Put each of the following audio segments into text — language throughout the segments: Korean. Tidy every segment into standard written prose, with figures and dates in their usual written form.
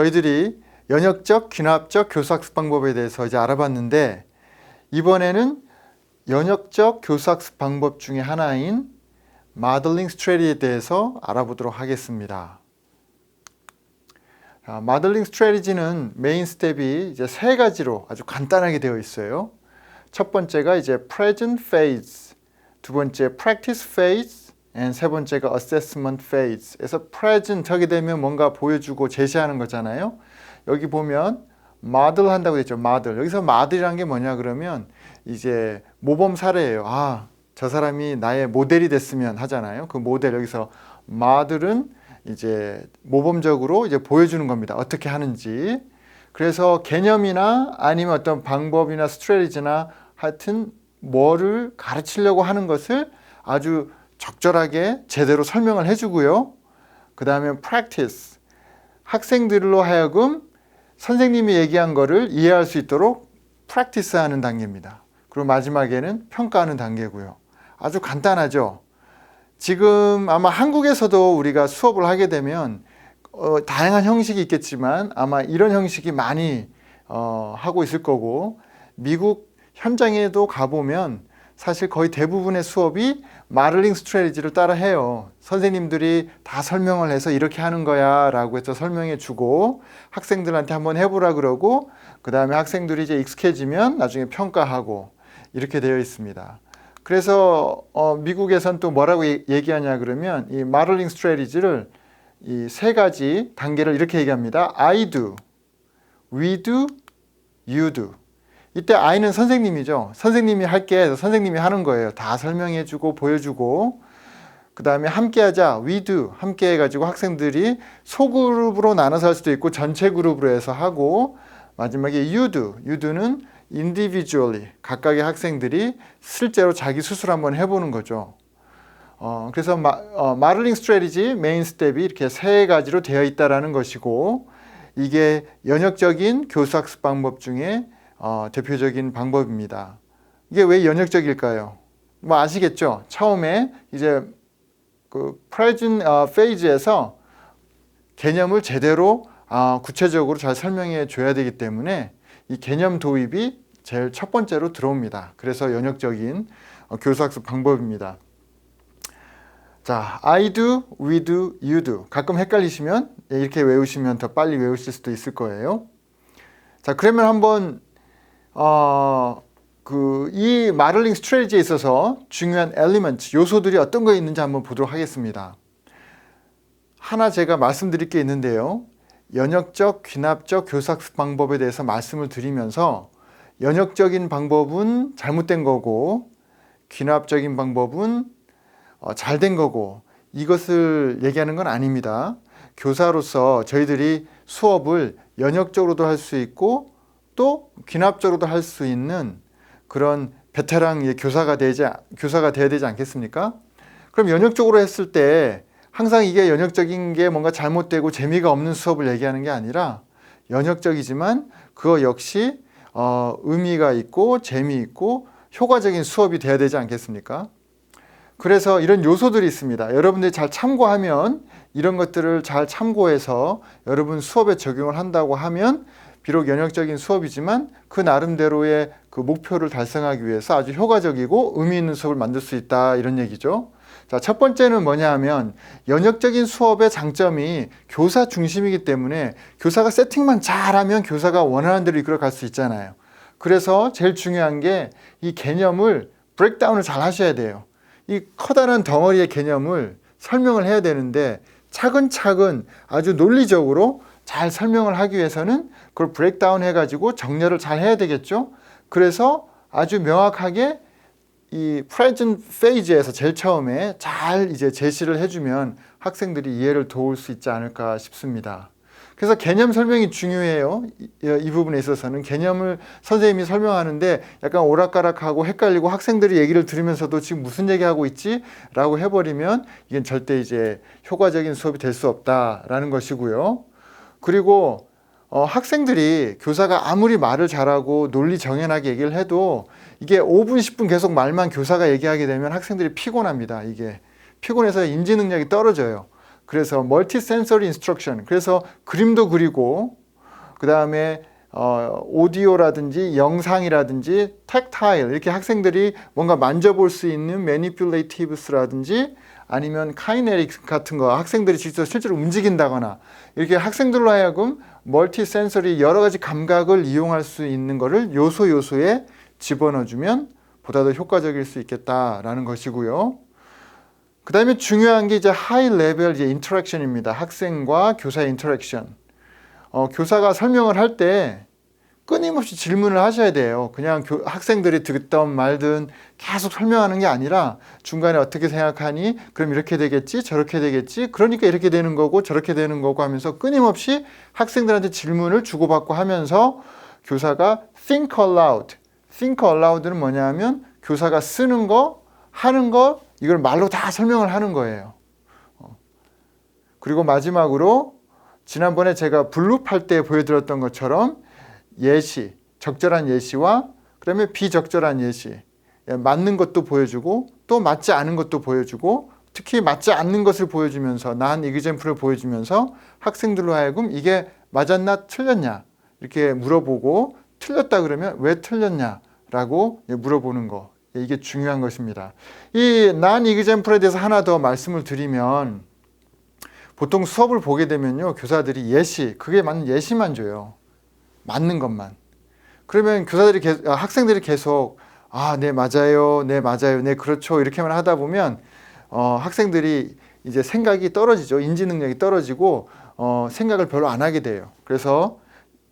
저희들이 연역적, 귀납적 교사학습 방법에 대해서 이제 알아봤는데, 이번에는 연역적 교사학습 방법 중에 하나인 모델링 스트래티지에 대해서 알아보도록 하겠습니다. 모델링 스트래티지는 메인 스텝이 이제 세 가지로 아주 간단하게 되어 있어요. 첫 번째가 이제 present phase, 두 번째 practice phase, 세 번째가 assessment phase에서 present 하게 되면 뭔가 보여주고 제시하는 거잖아요. 여기 보면 model 한다고 했죠. model. 여기서 model이라는 게 뭐냐 그러면 이제 모범 사례예요. 저 사람이 나의 모델이 됐으면 하잖아요. 그 모델, 여기서 model은 이제 모범적으로 이제 보여주는 겁니다. 어떻게 하는지. 그래서 개념이나 아니면 어떤 방법이나 스트래티지나 하여튼 뭐를 가르치려고 하는 것을 아주 적절하게 제대로 설명을 해주고요. 그 다음에 practice. 학생들로 하여금 선생님이 얘기한 거를 이해할 수 있도록 practice 하는 단계입니다. 그리고 마지막에는 평가하는 단계고요. 아주 간단하죠. 지금 아마 한국에서도 우리가 수업을 하게 되면 다양한 형식이 있겠지만 아마 이런 형식이 많이 하고 있을 거고, 미국 현장에도 가보면 사실 거의 대부분의 수업이 모델링 스트래티지를 따라 해요. 선생님들이 다 설명을 해서 이렇게 하는 거야 라고 해서 설명해 주고 학생들한테 한번 해보라 그러고, 그 다음에 학생들이 이제 익숙해지면 나중에 평가하고 이렇게 되어 있습니다. 그래서 미국에선 또 뭐라고 얘기하냐 그러면 이 모델링 스트래티지를 이 세 가지 단계를 이렇게 얘기합니다. I do, we do, you do. 이때 I는 선생님이죠. 선생님이 할게 해서 선생님이 하는 거예요. 다 설명해 주고 보여주고, 그 다음에 함께 하자, we do. 함께 해가지고 학생들이 소그룹으로 나눠서 할 수도 있고 전체 그룹으로 해서 하고, 마지막에 you do. you do는 individually, 각각의 학생들이 실제로 자기 스스로 한번 해보는 거죠. 그래서 모델링 스트래티지 메인 스텝이 이렇게 세 가지로 되어 있다라는 것이고, 이게 연역적인 교수학습 방법 중에 대표적인 방법입니다. 이게 왜 연역적일까요? 뭐 아시겠죠? 처음에 이제 그 present phase에서 개념을 제대로 구체적으로 잘 설명해 줘야 되기 때문에 이 개념 도입이 제일 첫 번째로 들어옵니다. 그래서 연역적인 교수학습 방법입니다. 자, I do, we do, you do. 가끔 헷갈리시면 이렇게 외우시면 더 빨리 외우실 수도 있을 거예요. 자, 그러면 한번 이 모델링 스트래티지에 있어서 중요한 엘리먼트, 요소들이 어떤 거 있는지 한번 보도록 하겠습니다. 하나 제가 말씀드릴 게 있는데요. 연역적, 귀납적 교사학습 방법에 대해서 말씀을 드리면서 연역적인 방법은 잘못된 거고 귀납적인 방법은 잘된 거고, 이것을 얘기하는 건 아닙니다. 교사로서 저희들이 수업을 연역적으로도 할 수 있고 또 귀납적으로도 할 수 있는 그런 베테랑 교사가 돼야 되지 않겠습니까? 그럼 연역적으로 했을 때 항상 이게 연역적인 게 뭔가 잘못되고 재미가 없는 수업을 얘기하는 게 아니라, 연역적이지만 그거 역시 의미가 있고 재미있고 효과적인 수업이 돼야 되지 않겠습니까? 그래서 이런 요소들이 있습니다. 여러분들이 잘 참고하면, 이런 것들을 잘 참고해서 여러분 수업에 적용을 한다고 하면 비록 연역적인 수업이지만 그 나름대로의 그 목표를 달성하기 위해서 아주 효과적이고 의미 있는 수업을 만들 수 있다, 이런 얘기죠. 자, 첫 번째는 뭐냐 하면, 연역적인 수업의 장점이 교사 중심이기 때문에 교사가 세팅만 잘하면 교사가 원하는 대로 이끌어 갈 수 있잖아요. 그래서 제일 중요한 게 이 개념을 브레이크다운을 잘 하셔야 돼요. 이 커다란 덩어리의 개념을 설명을 해야 되는데 차근차근 아주 논리적으로 잘 설명을 하기 위해서는 그걸 브레이크다운 해가지고 정렬을 잘 해야 되겠죠. 그래서 아주 명확하게 이 present phase에서 제일 처음에 잘 이제 제시를 해주면 학생들이 이해를 도울 수 있지 않을까 싶습니다. 그래서 개념 설명이 중요해요. 이 부분에 있어서는 개념을 선생님이 설명하는데 약간 오락가락하고 헷갈리고 학생들이 얘기를 들으면서도 지금 무슨 얘기하고 있지? 라고 해버리면 이건 절대 이제 효과적인 수업이 될 수 없다라는 것이고요. 그리고 학생들이 교사가 아무리 말을 잘하고 논리 정연하게 얘기를 해도 이게 5분, 10분 계속 말만 교사가 얘기하게 되면 학생들이 피곤합니다. 이게 피곤해서 인지 능력이 떨어져요. 그래서 멀티센서리 인스트럭션. 그래서 그림도 그리고 그 다음에 오디오라든지 영상이라든지 텍타일 이렇게 학생들이 뭔가 만져볼 수 있는 매니퓰레이티브스라든지 아니면 카이네릭 같은 거 학생들이 실제로 움직인다거나 이렇게 학생들로 하여금 멀티 센서리 여러 가지 감각을 이용할 수 있는 거를 요소에 집어넣어주면 보다 더 효과적일 수 있겠다라는 것이고요. 그 다음에 중요한 게 이제 하이 레벨 인터랙션입니다. 학생과 교사의 인터랙션. 교사가 설명을 할 때 끊임없이 질문을 하셔야 돼요. 그냥 학생들이 듣던 말든 계속 설명하는 게 아니라 중간에 어떻게 생각하니? 그럼 이렇게 되겠지? 저렇게 되겠지? 그러니까 이렇게 되는 거고 저렇게 되는 거고 하면서 끊임없이 학생들한테 질문을 주고받고 하면서 교사가 think aloud. think aloud는 뭐냐 하면 교사가 쓰는 거, 하는 거 이걸 말로 다 설명을 하는 거예요. 그리고 마지막으로 지난번에 제가 블룹할 때 보여드렸던 것처럼 예시, 적절한 예시와 그다음에 비적절한 예시, 맞는 것도 보여주고 또 맞지 않은 것도 보여주고 특히 맞지 않는 것을 보여주면서 난 이그젬플을 보여주면서 학생들로 하여금 이게 맞았나 틀렸냐 이렇게 물어보고 틀렸다 그러면 왜 틀렸냐라고 물어보는 거 이게 중요한 것입니다. 이 난 이그젬플에 대해서 하나 더 말씀을 드리면 보통 수업을 보게 되면요 교사들이 예시 그게 맞는 예시만 줘요. 맞는 것만. 그러면 학생들이 계속 네 맞아요, 네 맞아요, 네 그렇죠 이렇게만 하다 보면 학생들이 이제 생각이 떨어지죠. 인지 능력이 떨어지고 생각을 별로 안 하게 돼요. 그래서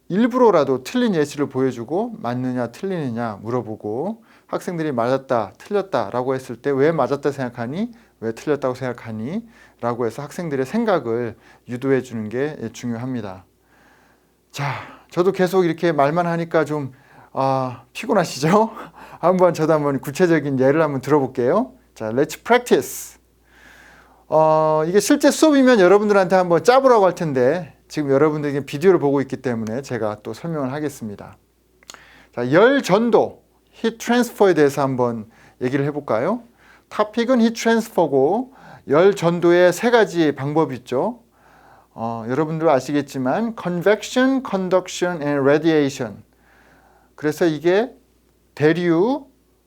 일부러라도 틀린 예시를 보여주고 맞느냐 틀리느냐 물어보고 학생들이 맞았다 틀렸다라고 했을 때 왜 맞았다 생각하니 왜 틀렸다고 생각하니 라고 해서 학생들의 생각을 유도해 주는 게 중요합니다. 자, 저도 계속 이렇게 말만 하니까 좀 피곤하시죠? 저도 한번 구체적인 예를 한번 들어볼게요. 자, let's practice. 이게 실제 수업이면 여러분들한테 한번 짜보라고 할 텐데 지금 여러분들이 비디오를 보고 있기 때문에 제가 또 설명을 하겠습니다. 자, 열 전도, heat transfer에 대해서 한번 얘기를 해볼까요? 토픽은 heat transfer고 열 전도의 세 가지 방법이 있죠. 여러분들 아시겠지만 convection, conduction, and radiation. 그래서 이게 대류,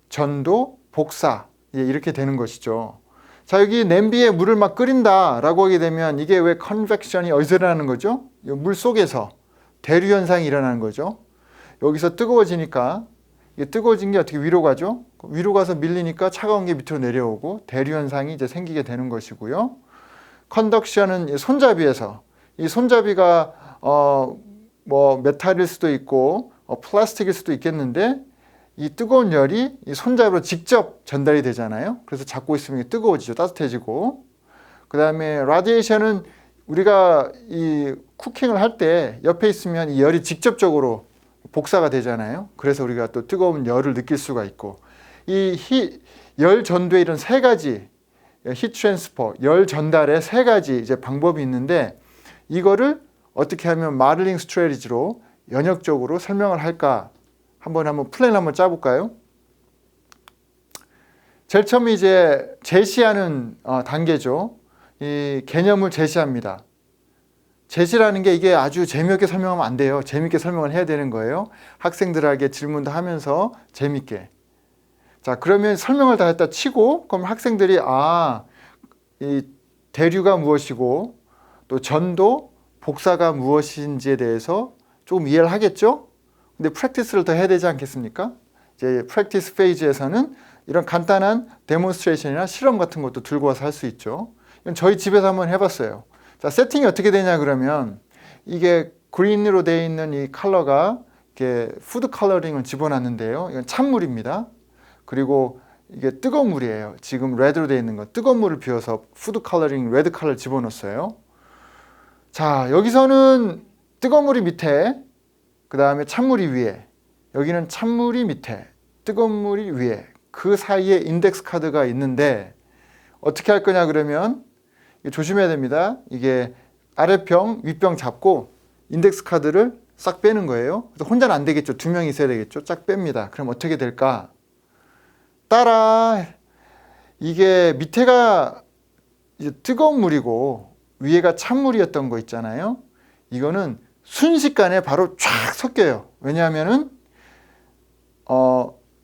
전도, 복사 이렇게 되는 것이죠. 자, 여기 냄비에 물을 막 끓인다라고 하게 되면 이게 왜 convection이 어디서 일어나는 거죠? 물 속에서 대류 현상이 일어나는 거죠. 여기서 뜨거워지니까 이게 뜨거워진 게 어떻게 위로 가죠? 위로 가서 밀리니까 차가운 게 밑으로 내려오고 대류 현상이 이제 생기게 되는 것이고요. 컨덕션은 손잡이에서 이 손잡이가 메탈일 수도 있고 플라스틱일 수도 있겠는데 이 뜨거운 열이 이 손잡이로 직접 전달이 되잖아요. 그래서 잡고 있으면 뜨거워지죠. 따뜻해지고. 그 다음에 라디에이션은 우리가 이 쿠킹을 할 때 옆에 있으면 이 열이 직접적으로 복사가 되잖아요. 그래서 우리가 또 뜨거운 열을 느낄 수가 있고 이 열 전도의 이런 세 가지 히트 트랜스퍼, 열 전달의 세 가지 이제 방법이 있는데 이거를 어떻게 하면 마들링 스트래티지로 연역적으로 설명을 할까? 한번 플랜 한번 짜볼까요? 제일 처음에 이제 제시하는 단계죠. 이 개념을 제시합니다. 제시라는 게 이게 아주 재미있게 설명하면 안 돼요. 재미있게 설명을 해야 되는 거예요. 학생들에게 질문도 하면서 재미있게. 자, 그러면 설명을 다 했다 치고 그럼 학생들이 이 대류가 무엇이고 또 전도, 복사가 무엇인지에 대해서 조금 이해를 하겠죠? 근데 프랙티스를 더 해야 되지 않겠습니까? 이제 프랙티스 페이지에서는 이런 간단한 데몬스트레이션이나 실험 같은 것도 들고 와서 할 수 있죠. 이건 저희 집에서 한번 해봤어요. 자, 세팅이 어떻게 되냐 그러면 이게 그린으로 되어 있는 이 컬러가 이렇게 푸드 컬러링을 집어놨는데요. 이건 찬물입니다. 그리고 이게 뜨거운 물이에요. 지금 레드로 되어 있는 거 뜨거운 물을 비워서 푸드 컬러링 레드 컬러를 집어넣었어요. 자, 여기서는 뜨거운 물이 밑에 그 다음에 찬물이 위에 여기는 찬물이 밑에 뜨거운 물이 위에 그 사이에 인덱스 카드가 있는데 어떻게 할 거냐 그러면 조심해야 됩니다. 이게 아랫병 윗병 잡고 인덱스 카드를 싹 빼는 거예요. 그래서 혼자는 안 되겠죠. 두 명이 있어야 되겠죠. 쫙 뺍니다. 그럼 어떻게 될까? 따라 이게 밑에가 이제 뜨거운 물이고 위에가 찬물이었던 거 있잖아요. 이거는 순식간에 바로 쫙 섞여요. 왜냐하면은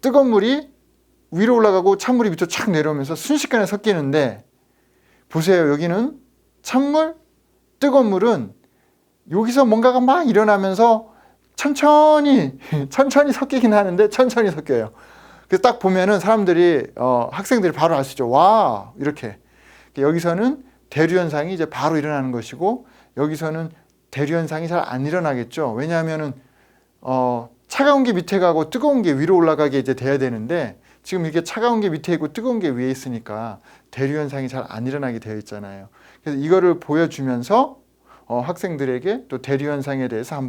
뜨거운 물이 위로 올라가고 찬물이 밑으로 쫙 내려오면서 순식간에 섞이는데, 보세요. 여기는 찬물, 뜨거운 물은 여기서 뭔가가 막 일어나면서 천천히 섞이긴 하는데 천천히 섞여요. 그래서 딱 보면은 사람들이 학생들이 바로 알 수 있죠. 와, 이렇게. 여기서는 대류 현상이 이제 바로 일어나는 것이고, 여기서는 대류 현상이 잘 안 일어나겠죠. 왜냐하면은 차가운 게 밑에 가고 뜨거운 게 위로 올라가게 이제 돼야 되는데, 지금 이게 차가운 게 밑에 있고 뜨거운 게 위에 있으니까 대류 현상이 잘 안 일어나게 되어 있잖아요. 그래서 이거를 보여주면서 학생들에게 또 대류 현상에 대해서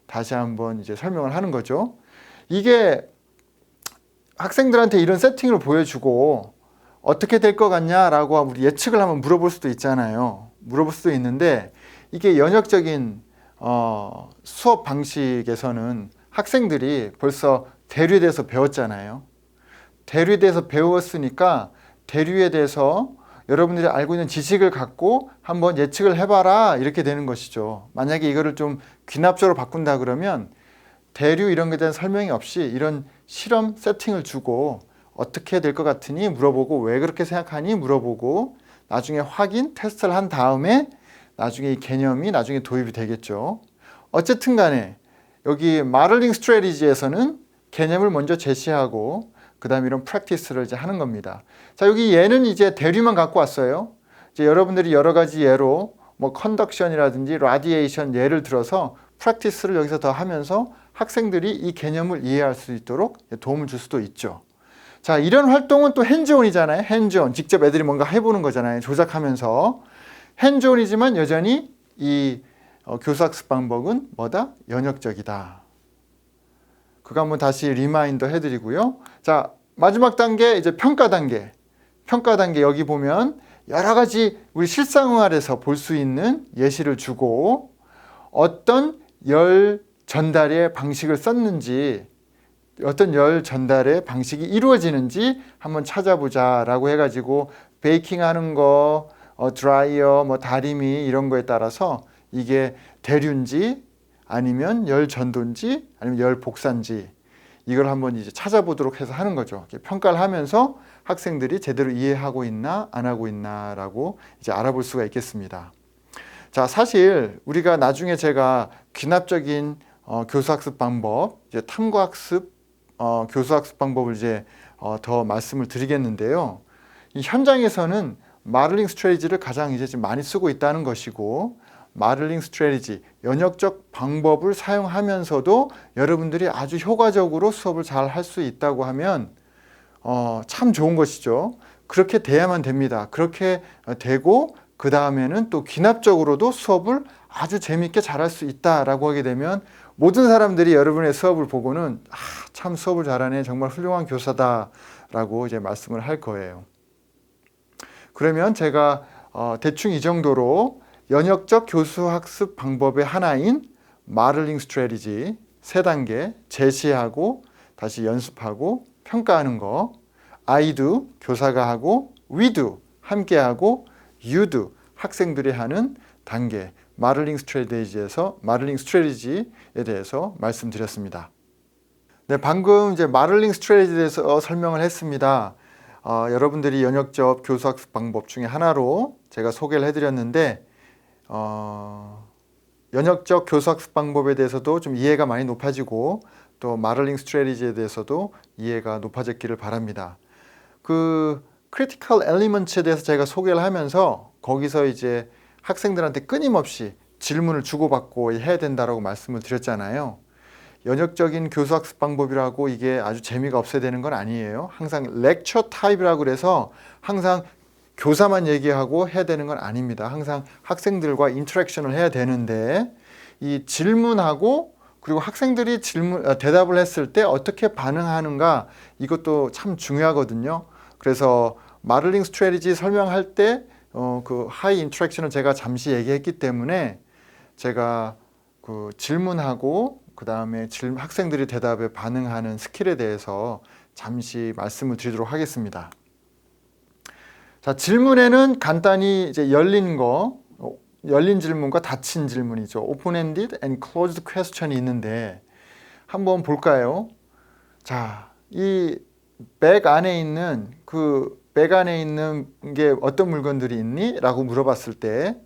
다시 한번 이제 설명을 하는 거죠. 이게 학생들한테 이런 세팅을 보여주고 어떻게 될 것 같냐라고 우리 예측을 한번 물어볼 수도 있잖아요. 물어볼 수도 있는데, 이게 연역적인 수업 방식에서는 학생들이 벌써 대류에 대해서 배웠잖아요. 대류에 대해서 배웠으니까 대류에 대해서 여러분들이 알고 있는 지식을 갖고 한번 예측을 해봐라, 이렇게 되는 것이죠. 만약에 이거를 좀 귀납적으로 바꾼다 그러면 대류 이런 것에 대한 설명이 없이 이런 실험 세팅을 주고 어떻게 될 것 같으니 물어보고, 왜 그렇게 생각하니 물어보고, 나중에 확인, 테스트를 한 다음에 나중에 이 개념이 나중에 도입이 되겠죠. 어쨌든 간에 여기 마들링 스트래티지에서는 개념을 먼저 제시하고 그 다음에 이런 프랙티스를 이제 하는 겁니다. 자, 여기 얘는 이제 대류만 갖고 왔어요. 이제 여러분들이 여러 가지 예로 뭐 컨덕션이라든지 라디에이션 예를 들어서 프랙티스를 여기서 더 하면서 학생들이 이 개념을 이해할 수 있도록 도움을 줄 수도 있죠. 자, 이런 활동은 또 핸즈온이잖아요. 핸즈온. 직접 애들이 뭔가 해보는 거잖아요. 조작하면서. 핸즈온이지만 여전히 이 교수학습 방법은 뭐다? 연역적이다. 그거 한번 다시 리마인더 해드리고요. 자, 마지막 단계, 이제 평가 단계. 평가 단계 여기 보면 여러 가지 우리 실생활에서 볼 수 있는 예시를 주고, 어떤 열 전달의 방식을 썼는지, 어떤 열 전달의 방식이 이루어지는지 한번 찾아보자라고 해가지고, 베이킹 하는 거, 드라이어, 뭐 다리미 이런 거에 따라서 이게 대류인지 아니면 열 전도인지 아니면 열 복사인지, 이걸 한번 이제 찾아보도록 해서 하는 거죠. 평가를 하면서 학생들이 제대로 이해하고 있나 안 하고 있나라고 이제 알아볼 수가 있겠습니다. 자, 사실 우리가 나중에 제가 귀납적인 교수학습 방법, 이제 탐구학습 교수학습 방법을 이제 더 말씀을 드리겠는데요. 이 현장에서는 마들링 스트래티지를 가장 이제 지금 많이 쓰고 있다는 것이고, 마들링 스트래티지, 연역적 방법을 사용하면서도 여러분들이 아주 효과적으로 수업을 잘 할 수 있다고 하면 참 좋은 것이죠. 그렇게 돼야만 됩니다. 그렇게 되고 그 다음에는 또 귀납적으로도 수업을 아주 재미있게 잘할 수 있다라고 하게 되면 모든 사람들이 여러분의 수업을 보고는 참 수업을 잘하네, 정말 훌륭한 교사다라고 이제 말씀을 할 거예요. 그러면 제가 대충 이 정도로 연역적 교수학습 방법의 하나인 마들링 스트래티지 3단계 제시하고 다시 연습하고 평가하는 거, I do 교사가 하고, we do 함께 하고, you do 학생들이 하는 단계, 마들링 스트래티지에 대해서 말씀드렸습니다. 네, 방금 이제 마들링 스트래티지에 대해서 설명을 했습니다. 여러분들이 연역적 교수학습 방법 중에 하나로 제가 소개를 해드렸는데, 연역적 교수학습 방법에 대해서도 좀 이해가 많이 높아지고, 또 마들링 스트래티지에 대해서도 이해가 높아졌기를 바랍니다. 그 크리티컬 엘리먼트에 대해서 제가 소개를 하면서 거기서 이제 학생들한테 끊임없이 질문을 주고받고 해야 된다라고 말씀을 드렸잖아요. 연역적인 교수학습 방법이라고 이게 아주 재미가 없어야 되는 건 아니에요. 항상 렉처 타입이라고 그래서 항상 교사만 얘기하고 해야 되는 건 아닙니다. 항상 학생들과 인터랙션을 해야 되는데, 이 질문하고 그리고 학생들이 대답을 했을 때 어떻게 반응하는가, 이것도 참 중요하거든요. 그래서 마들링 스트래티지 설명할 때 그 하이 인터랙션을 제가 잠시 얘기했기 때문에 제가 그 질문하고 그 다음에 학생들이 대답에 반응하는 스킬에 대해서 잠시 말씀을 드리도록 하겠습니다. 자, 질문에는 간단히 이제 열린 거, 열린 질문과 닫힌 질문이죠. open-ended and closed question이 있는데 한번 볼까요? 자, 이 백 안에 있는 게 어떤 물건들이 있니? 라고 물어봤을 때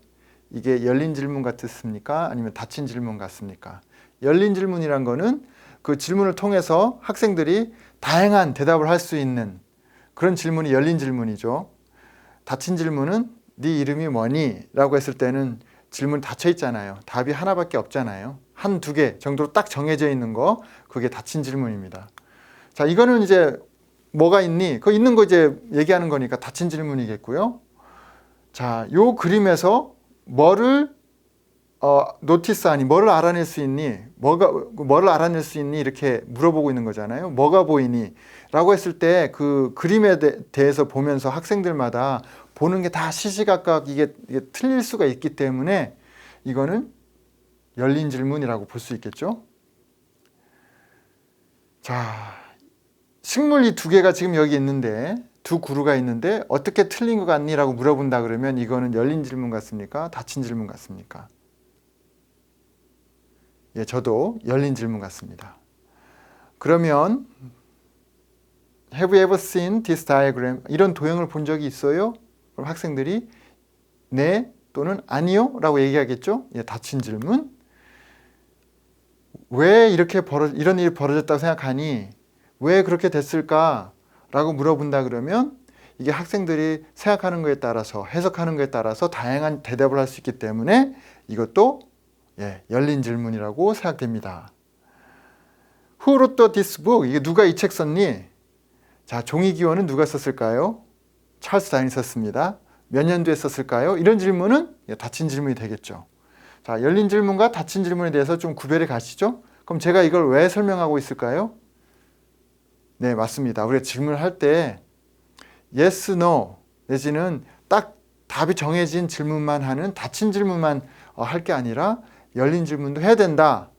이게 열린 질문 같습니까? 아니면 닫힌 질문 같습니까? 열린 질문이란 거는 그 질문을 통해서 학생들이 다양한 대답을 할 수 있는 그런 질문이 열린 질문이죠. 닫힌 질문은 네 이름이 뭐니? 라고 했을 때는 질문 닫혀 있잖아요. 답이 하나밖에 없잖아요. 한 두 개 정도로 딱 정해져 있는 거, 그게 닫힌 질문입니다. 자, 이거는 이제 뭐가 있니? 그 있는 거 이제 얘기하는 거니까 닫힌 질문이겠고요. 자, 요 그림에서 뭐를 노티스하니? 뭐를 알아낼 수 있니? 뭐를 알아낼 수 있니? 이렇게 물어보고 있는 거잖아요. 뭐가 보이니? 라고 했을 때 그 그림에 대해서 보면서 학생들마다 보는 게 다 시시각각 이게 틀릴 수가 있기 때문에 이거는 열린 질문이라고 볼 수 있겠죠. 자, 식물 이 두 개가 지금 여기 있는데 두 그루가 있는데 어떻게 틀린 것 같니? 라고 물어본다 그러면 이거는 열린 질문 같습니까? 닫힌 질문 같습니까? 예, 저도 열린 질문 같습니다. 그러면 Have you ever seen this diagram? 이런 도형을 본 적이 있어요? 그럼 학생들이 네 또는 아니요 라고 얘기하겠죠? 예, 닫힌 질문. 왜 이런 일이 벌어졌다고 생각하니? 왜 그렇게 됐을까? 라고 물어본다 그러면 이게 학생들이 생각하는 거에 따라서 해석하는 거에 따라서 다양한 대답을 할 수 있기 때문에 이것도 열린 질문이라고 생각됩니다. Who wrote this book? 이게 누가 이 책 썼니? 자, 종이 기원은 누가 썼을까요? 찰스 다윈이 썼습니다. 몇 년도에 썼을까요? 이런 질문은 닫힌 질문이 되겠죠. 자, 열린 질문과 닫힌 질문에 대해서 좀 구별이 가시죠? 그럼 제가 이걸 왜 설명하고 있을까요? 네, 맞습니다. 우리가 질문을 할 때 yes, no 내지는 딱 답이 정해진 질문만 하는 닫힌 질문만 할 게 아니라 열린 질문도 해야 된다.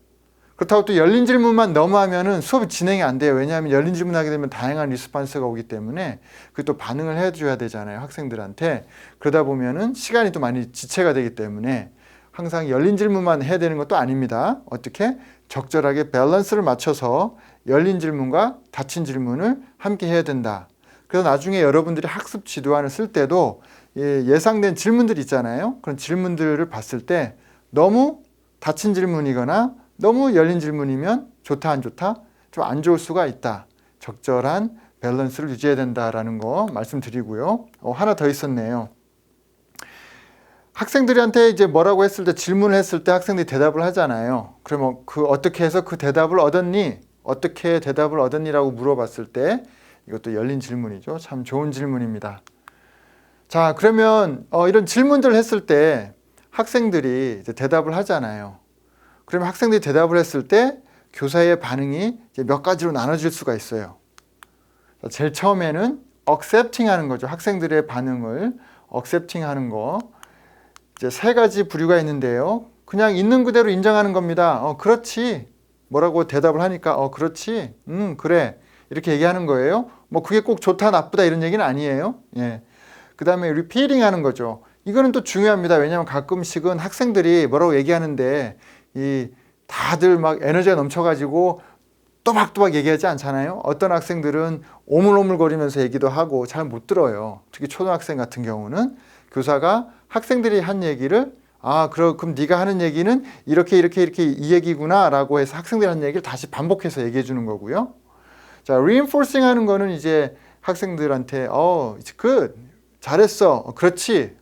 그렇다고 또 열린 질문만 너무 하면은 수업이 진행이 안 돼요. 왜냐하면 열린 질문하게 되면 다양한 리스폰스가 오기 때문에 그 또 반응을 해줘야 되잖아요. 학생들한테. 그러다 보면은 시간이 또 많이 지체가 되기 때문에 항상 열린 질문만 해야 되는 것도 아닙니다. 어떻게? 적절하게 밸런스를 맞춰서 열린 질문과 닫힌 질문을 함께 해야 된다. 그래서 나중에 여러분들이 학습 지도안을 쓸 때도 예상된 질문들이 있잖아요. 그런 질문들을 봤을 때 너무 닫힌 질문이거나 너무 열린 질문이면 좋다 안 좋다? 좀 안 좋을 수가 있다. 적절한 밸런스를 유지해야 된다라는 거 말씀드리고요. 하나 더 있었네요. 학생들한테 이제 뭐라고 했을 때 질문을 했을 때 학생들이 대답을 하잖아요. 그러면 어떻게 해서 그 대답을 얻었니? 어떻게 대답을 얻었니라고 물어봤을 때 이것도 열린 질문이죠. 참 좋은 질문입니다. 자, 그러면 이런 질문들을 했을 때 학생들이 이제 대답을 하잖아요. 그러면 학생들이 대답을 했을 때 교사의 반응이 이제 몇 가지로 나눠질 수가 있어요. 제일 처음에는 accepting 하는 거죠. 학생들의 반응을 accepting 하는 거. 이제 세 가지 부류가 있는데요. 그냥 있는 그대로 인정하는 겁니다. 그렇지. 뭐라고 대답을 하니까 그렇지. 그래. 이렇게 얘기하는 거예요. 뭐 그게 꼭 좋다 나쁘다 이런 얘기는 아니에요. 예. 그다음에 repeating 하는 거죠. 이거는 또 중요합니다. 왜냐하면 가끔씩은 학생들이 뭐라고 얘기하는데 다들 막 에너지가 넘쳐가지고 또박또박 얘기하지 않잖아요. 어떤 학생들은 오물오물거리면서 얘기도 하고 잘 못 들어요. 특히 초등학생 같은 경우는 교사가 학생들이 한 얘기를 그럼 네가 하는 얘기는 이렇게 이 얘기구나 라고 해서 학생들이 한 얘기를 다시 반복해서 얘기해 주는 거고요. 자, reinforcing 하는 거는 이제 학생들한테 it's good, 잘했어, 그렇지,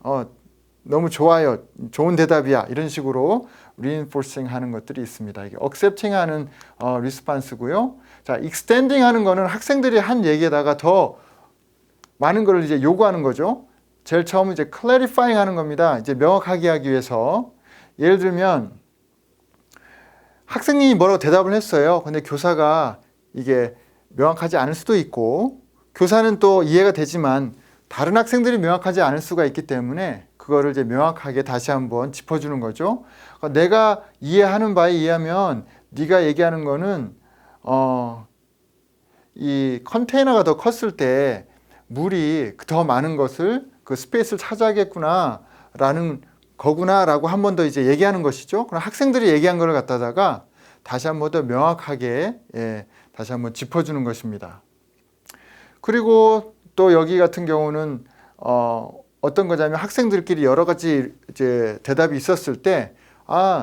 너무 좋아요, 좋은 대답이야 이런 식으로 reinforcing 하는 것들이 있습니다. 이게 accepting 하는 response고요. 자, extending 하는 거는 학생들이 한 얘기에다가 더 많은 걸 이제 요구하는 거죠. 제일 처음은 이제 clarifying 하는 겁니다. 이제 명확하게 하기 위해서. 예를 들면 학생이 뭐라고 대답을 했어요. 근데 교사가 이게 명확하지 않을 수도 있고 교사는 또 이해가 되지만 다른 학생들이 명확하지 않을 수가 있기 때문에 그거를 이제 명확하게 다시 한번 짚어주는 거죠. 내가 이해하는 바에 의하면 네가 얘기하는 거는 이 컨테이너가 더 컸을 때 물이 더 많은 것을 그 스페이스를 차지하겠구나 라는 거구나 라고 한 번 더 이제 얘기하는 것이죠. 그럼 학생들이 얘기한 걸 갖다가 다시 한 번 더 명확하게 다시 한번 짚어주는 것입니다. 그리고 또 여기 같은 경우는 어떤 거냐면 학생들끼리 여러 가지 이제 대답이 있었을 때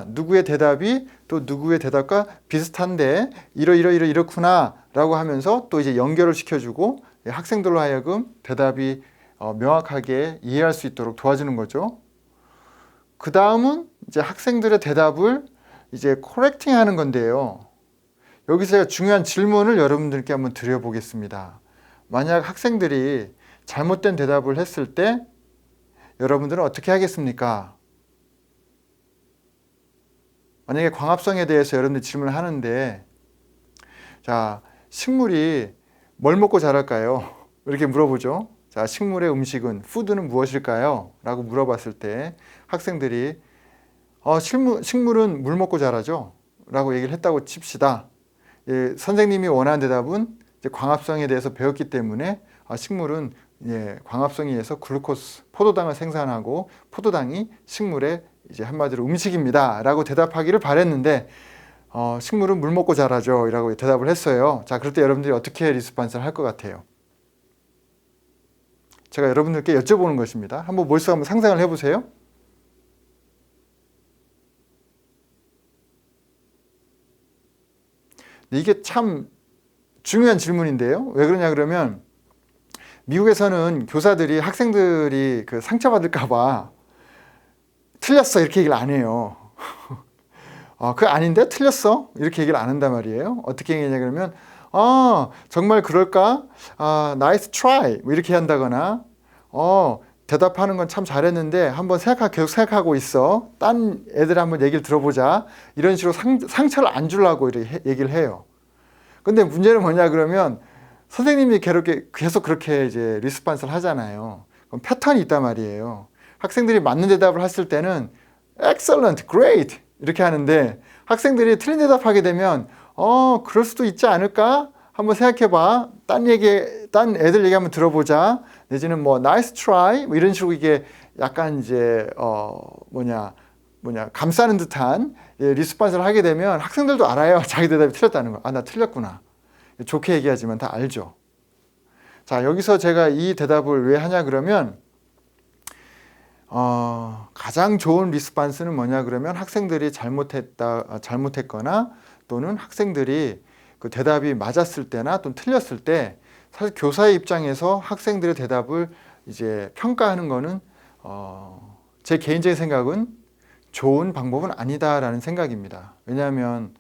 누구의 대답이 또 누구의 대답과 비슷한데 이렇구나 라고 하면서 또 이제 연결을 시켜주고 학생들로 하여금 대답이 명확하게 이해할 수 있도록 도와주는 거죠. 그 다음은 이제 학생들의 대답을 이제 코렉팅 하는 건데요. 여기서 제가 중요한 질문을 여러분들께 한번 드려보겠습니다. 만약 학생들이 잘못된 대답을 했을 때 여러분들은 어떻게 하겠습니까? 만약에 광합성에 대해서 여러분들이 질문을 하는데, 자, 식물이 뭘 먹고 자랄까요? 이렇게 물어보죠. 자, 식물의 음식은, 푸드는 무엇일까요? 라고 물어봤을 때 학생들이 식물은 물 먹고 자라죠? 라고 얘기를 했다고 칩시다. 선생님이 원하는 대답은 이제 광합성에 대해서 배웠기 때문에 식물은 광합성에 의해서 글루코스, 포도당을 생산하고 포도당이 식물의 이제 한마디로 음식입니다 라고 대답하기를 바랬는데 식물은 물 먹고 자라죠 라고 대답을 했어요. 자, 그럴 때 여러분들이 어떻게 리스폰스를 할 것 같아요? 제가 여러분들께 여쭤보는 것입니다. 한번 머릿속에 한번 상상을 해보세요. 이게 참 중요한 질문인데요. 왜 그러냐 그러면 미국에서는 교사들이 학생들이 그 상처받을까 봐 틀렸어 이렇게 얘기를 안 해요. 그거 아닌데 틀렸어 이렇게 얘기를 안 한단 말이에요. 어떻게 얘기하냐 그러면 정말 그럴까? 나이스 트라이 뭐 이렇게 한다거나 대답하는 건 참 잘했는데 한번 계속 생각하고 있어. 딴 애들 한번 얘기를 들어보자. 이런 식으로 상처를 안 주려고 이렇게 얘기를 해요. 근데 문제는 뭐냐 그러면 선생님이 계속 그렇게 이제 리스폰스를 하잖아요. 그럼 패턴이 있단 말이에요. 학생들이 맞는 대답을 했을 때는 excellent, great 이렇게 하는데 학생들이 틀린 대답하게 되면 그럴 수도 있지 않을까? 한번 생각해봐. 딴 애들 얘기 한번 들어보자. 내지는 뭐 nice try 뭐 이런 식으로 이게 약간 이제 감싸는 듯한 리스폰스를 하게 되면 학생들도 알아요. 자기 대답이 틀렸다는 거. 나 틀렸구나. 좋게 얘기하지만 다 알죠. 자, 여기서 제가 이 대답을 왜 하냐 그러면 가장 좋은 리스폰스는 뭐냐 그러면 학생들이 잘못했거나 또는 학생들이 그 대답이 맞았을 때나 또는 틀렸을 때 사실 교사의 입장에서 학생들의 대답을 이제 평가하는 거는 제 개인적인 생각은 좋은 방법은 아니다라는 생각입니다. 왜냐하면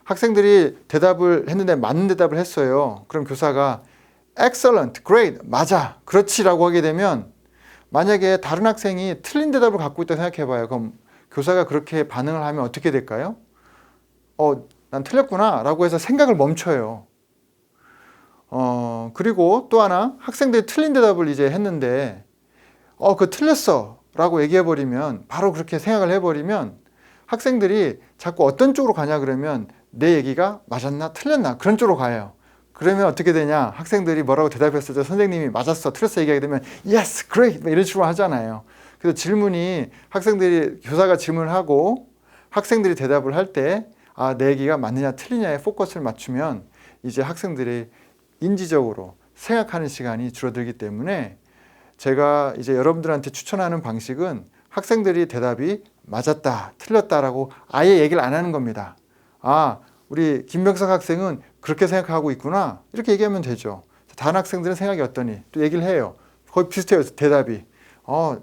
학생들이 대답을 했는데 맞는 대답을 했어요. 그럼 교사가 excellent, great, 맞아, 그렇지라고 하게 되면 만약에 다른 학생이 틀린 대답을 갖고 있다고 생각해봐요. 그럼 교사가 그렇게 반응을 하면 어떻게 될까요? 난 틀렸구나 라고 해서 생각을 멈춰요. 그리고 또 하나 학생들이 틀린 대답을 이제 했는데 그거 틀렸어 라고 얘기해버리면 바로 그렇게 생각을 해버리면 학생들이 자꾸 어떤 쪽으로 가냐 그러면 내 얘기가 맞았나 틀렸나 그런 쪽으로 가요. 그러면 어떻게 되냐 학생들이 뭐라고 대답했을 때 선생님이 맞았어 틀렸어 얘기하게 되면 yes, great 이런 식으로 하잖아요. 그래서 질문이 교사가 질문을 하고 학생들이 대답을 할 때 내 얘기가 맞느냐 틀리냐에 포커스를 맞추면 이제 학생들이 인지적으로 생각하는 시간이 줄어들기 때문에 제가 이제 여러분들한테 추천하는 방식은 학생들이 대답이 맞았다, 틀렸다라고 아예 얘기를 안 하는 겁니다. 우리 김병석 학생은 그렇게 생각하고 있구나. 이렇게 얘기하면 되죠. 다른 학생들은 생각이 어떠니? 또 얘기를 해요. 거의 비슷해요, 대답이.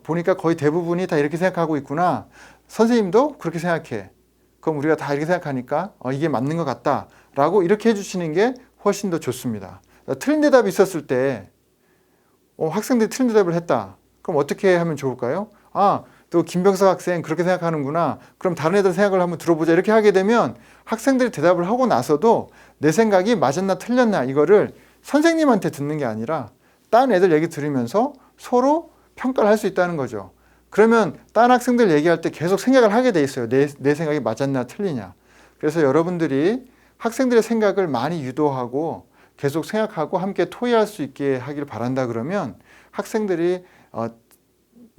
보니까 거의 대부분이 다 이렇게 생각하고 있구나. 선생님도 그렇게 생각해. 그럼 우리가 다 이렇게 생각하니까 이게 맞는 것 같다. 라고 이렇게 해주시는 게 훨씬 더 좋습니다. 틀린 대답이 있었을 때 학생들이 틀린 대답을 했다. 그럼 어떻게 하면 좋을까요? 또 김병석 학생 그렇게 생각하는구나. 그럼 다른 애들 생각을 한번 들어보자. 이렇게 하게 되면 학생들이 대답을 하고 나서도 내 생각이 맞았나 틀렸나 이거를 선생님한테 듣는 게 아니라 딴 애들 얘기 들으면서 서로 평가를 할 수 있다는 거죠. 그러면 딴 학생들 얘기할 때 계속 생각을 하게 돼 있어요. 내 생각이 맞았나 틀리냐. 그래서 여러분들이 학생들의 생각을 많이 유도하고 계속 생각하고 함께 토의할 수 있게 하길 바란다 그러면 학생들이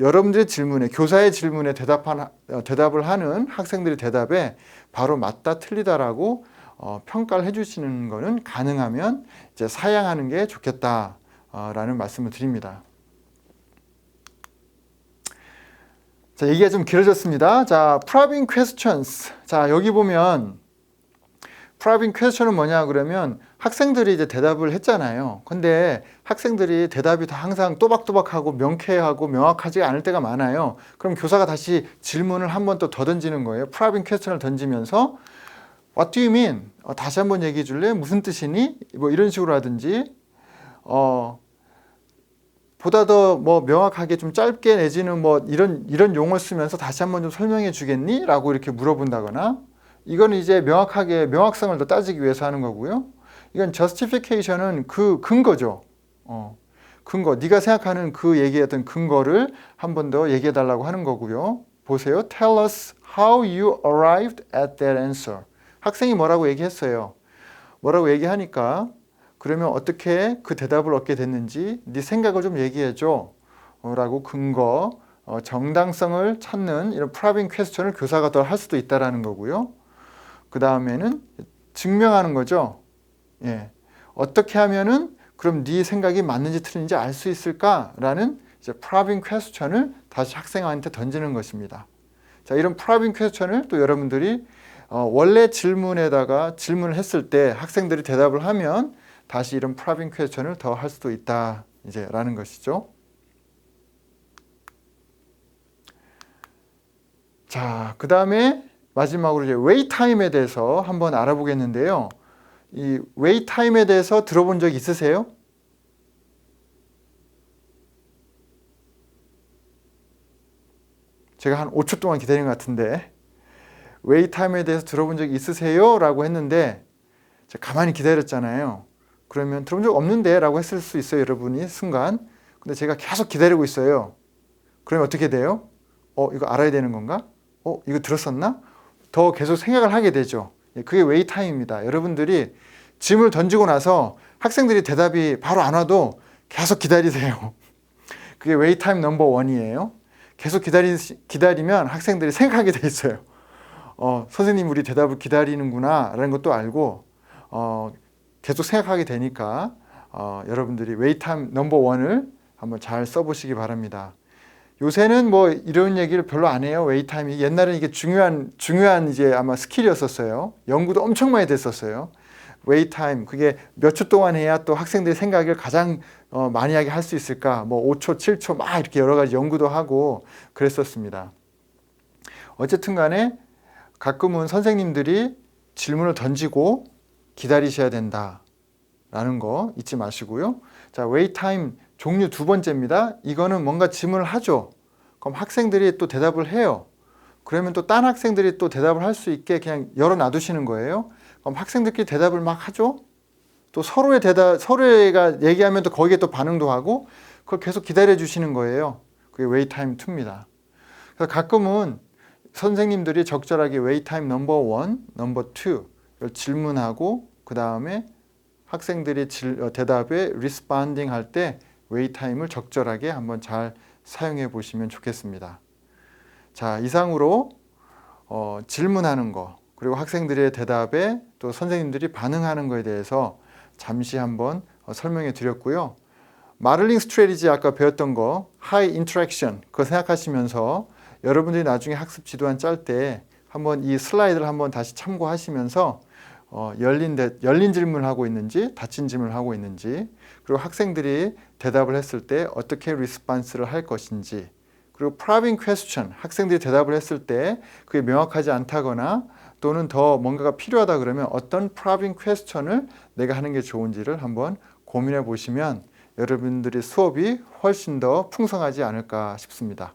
여러분들의 질문에, 교사의 질문에 대답을 하는 학생들의 대답에 바로 맞다 틀리다라고 평가를 해주시는 거는 가능하면 이제 사양하는 게 좋겠다라는 말씀을 드립니다. 자, 얘기가 좀 길어졌습니다. 자, probing questions. 자, 여기 보면 probing question은 뭐냐 그러면 학생들이 이제 대답을 했잖아요. 근데 학생들이 대답이 다 항상 또박또박하고 명쾌하고 명확하지 않을 때가 많아요. 그럼 교사가 다시 질문을 한 번 또 더 던지는 거예요. probing question을 던지면서 What do you mean? 다시 한번 얘기해 줄래? 무슨 뜻이니? 뭐 이런 식으로 하든지 보다 더 뭐 명확하게 좀 짧게 내지는 뭐 이런 용어를 쓰면서 다시 한번 좀 설명해 주겠니? 라고 이렇게 물어본다거나 이거는 이제 명확하게 명확성을 더 따지기 위해서 하는 거고요. 이건 justification은 그 근거죠. 근거. 네가 생각하는 그 얘기했던 근거를 한 번 더 얘기해 달라고 하는 거고요. 보세요. Tell us how you arrived at that answer. 학생이 뭐라고 얘기했어요. 뭐라고 얘기하니까 그러면 어떻게 그 대답을 얻게 됐는지 네 생각을 좀 얘기해 줘. 라고 근거, 정당성을 찾는 이런 probing question을 교사가 더 할 수도 있다라는 거고요. 그 다음에는 증명하는 거죠. 예. 어떻게 하면은 그럼 네 생각이 맞는지 틀린지 알 수 있을까라는 이제 probing question을 다시 학생한테 던지는 것입니다. 자, 이런 probing question을 또 여러분들이 원래 질문에다가 질문을 했을 때 학생들이 대답을 하면 다시 이런 probing question을 더 할 수도 있다 이제 라는 것이죠. 자, 그 다음에 마지막으로 이제 웨이 타임에 대해서 한번 알아보겠는데요. 이 웨이 타임에 대해서 들어본 적 있으세요? 제가 한 5초 동안 기다린 것 같은데 웨이 타임에 대해서 들어본 적 있으세요? 라고 했는데 제가 가만히 기다렸잖아요. 그러면 들어본 적 없는데 라고 했을 수 있어요. 여러분이 순간. 근데 제가 계속 기다리고 있어요. 그러면 어떻게 돼요? 이거 알아야 되는 건가? 이거 들었었나? 더 계속 생각을 하게 되죠. 그게 웨이 타임입니다. 여러분들이 질문을 던지고 나서 학생들이 대답이 바로 안 와도 계속 기다리세요. 그게 웨이 타임 넘버 원이에요. 계속 기다리면 학생들이 생각하게 돼 있어요. 선생님 우리 대답을 기다리는구나 라는 것도 알고 계속 생각하게 되니까 여러분들이 웨이 타임 넘버 원을 한번 잘 써보시기 바랍니다. 요새는 뭐 이런 얘기를 별로 안 해요. 웨이 타임이. 옛날에는 이게 중요한 이제 아마 스킬이었었어요. 연구도 엄청 많이 됐었어요. 웨이 타임 그게 몇 초 동안 해야 또 학생들의 생각을 가장 많이 하게 할 수 있을까? 뭐 5초, 7초 막 이렇게 여러 가지 연구도 하고 그랬었습니다. 어쨌든 간에 가끔은 선생님들이 질문을 던지고 기다리셔야 된다라는 거 잊지 마시고요. 자, 웨이 타임 종류 두 번째입니다. 이거는 뭔가 질문을 하죠. 그럼 학생들이 또 대답을 해요. 그러면 또 딴 학생들이 또 대답을 할 수 있게 그냥 열어놔두시는 거예요. 그럼 학생들끼리 대답을 막 하죠. 또 서로가 얘기하면 또 거기에 또 반응도 하고 그걸 계속 기다려 주시는 거예요. 그게 웨이 타임 2입니다. 그래서 가끔은 선생님들이 적절하게 웨이 타임 넘버 1, 넘버 2를 질문하고 그 다음에 학생들이 대답에 리스폰딩 할 때 웨이 타임을 적절하게 한번 잘 사용해 보시면 좋겠습니다. 자, 이상으로 질문하는 거 그리고 학생들의 대답에 또 선생님들이 반응하는 거에 대해서 잠시 한번 설명해 드렸고요. 마들링 스트래티지 아까 배웠던 거 하이 인터랙션 그거 생각하시면서 여러분들이 나중에 학습 지도안 짤 때 한번 이 슬라이드를 한번 다시 참고하시면서 열린 질문을 하고 있는지 닫힌 질문을 하고 있는지 그리고 학생들이 대답을 했을 때 어떻게 리스폰스를 할 것인지 그리고 probing question 학생들이 대답을 했을 때 그게 명확하지 않다거나 또는 더 뭔가가 필요하다 그러면 어떤 probing question을 내가 하는 게 좋은지를 한번 고민해 보시면 여러분들의 수업이 훨씬 더 풍성하지 않을까 싶습니다.